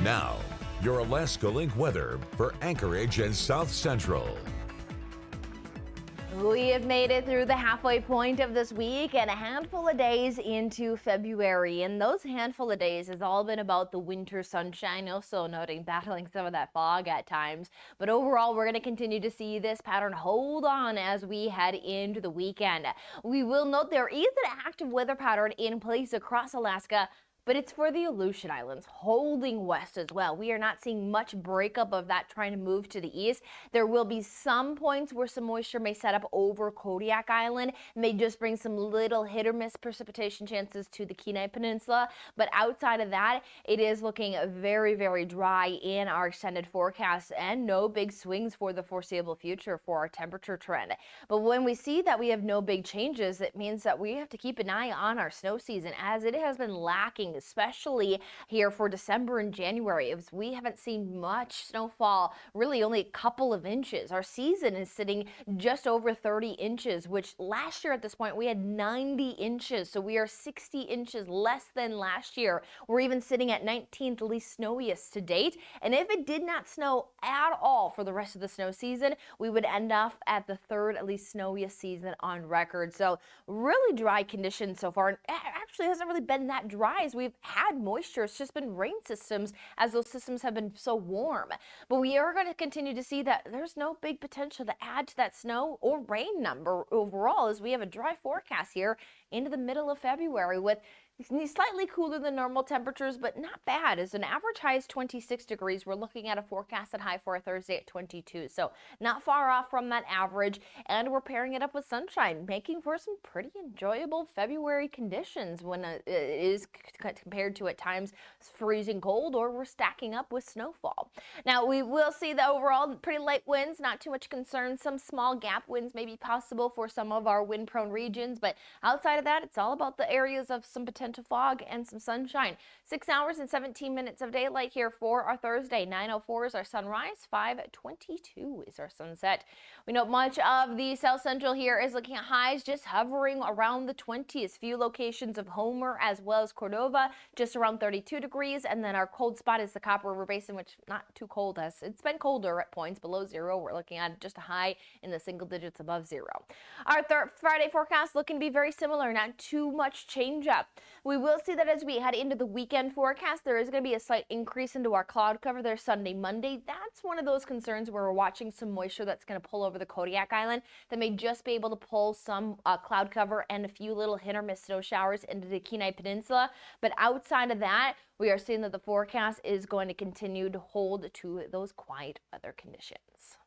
Now, your Alaska Link weather for Anchorage and South Central. We have made it through the halfway point of this week and a handful of days into February. And those handful of days has all been about the winter sunshine, also noting battling some of that fog at times. But overall, we're going to continue to see this pattern hold on as we head into the weekend. We will note there is an active weather pattern in place across Alaska, but it's for the Aleutian Islands, holding west as well. We are not seeing much breakup of that trying to move to the east. There will be some points where some moisture may set up over Kodiak Island, may just bring some little hit or miss precipitation chances to the Kenai Peninsula. But outside of that, it is looking very, very dry in our extended forecast and no big swings for the foreseeable future for our temperature trend. But when we see that we have no big changes, it means that we have to keep an eye on our snow season, as it has been lacking, especially here for December and January. We haven't seen much snowfall, really only a couple of inches. Our season is sitting just over 30 inches, which last year at this point we had 90 inches. So we are 60 inches less than last year. We're even sitting at 19th least snowiest to date. And if it did not snow at all for the rest of the snow season, we would end up at the third least snowiest season on record. So really dry conditions so far. And it actually hasn't really been that dry as we've had moisture. It's just been rain systems, as those systems have been so warm. But we are going to continue to see that there's no big potential to add to that snow or rain number overall, as we have a dry forecast here into the middle of February with slightly cooler than normal temperatures, but not bad. As an average high is 26 degrees. We're looking at a forecasted high for a Thursday at 22. So not far off from that average. And we're pairing it up with sunshine, making for some pretty enjoyable February conditions when it is compared to at times freezing cold, or we're stacking up with snowfall. Now we will see the overall pretty light winds, not too much concern. Some small gap winds may be possible for some of our wind prone regions, but outside of that, it's all about the areas of some potential fog and some sunshine. 6 hours and 17 minutes of daylight here for our Thursday. 9:04 is our sunrise. 5:22 is our sunset. We know much of the South Central here is looking at highs just hovering around the 20s. Few locations of Homer as well as Cordova just around 32 degrees. And then our cold spot is the Copper River Basin, which not too cold, as it's been colder at points below zero. We're looking at just a high in the single digits above zero. Our Friday forecast looking to be very similar, not too much change up. We will see that as we head into the weekend forecast, there is going to be a slight increase into our cloud cover there Sunday, Monday. That's one of those concerns where we're watching some moisture that's going to pull over the Kodiak Island that may just be able to pull some cloud cover and a few little hit or miss snow showers into the Kenai Peninsula. But outside of that, we are seeing that the forecast is going to continue to hold to those quiet weather conditions.